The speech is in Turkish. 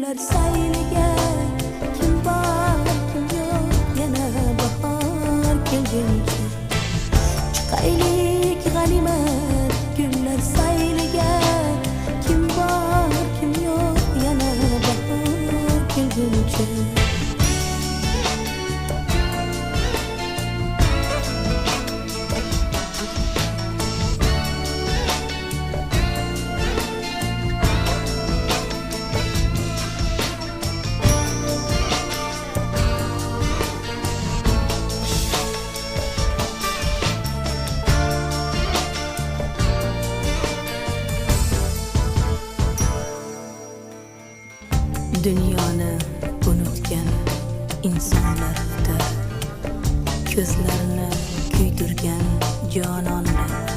gullar sayliga kim bor kim yo'q yana bahor kelguncha chiqaylik g'animat gullar sayliga kim bor kim yo'q yana bahor kelguncha Dünyoni unutgan insonlarda ko'zlarini kuydirgan jononlar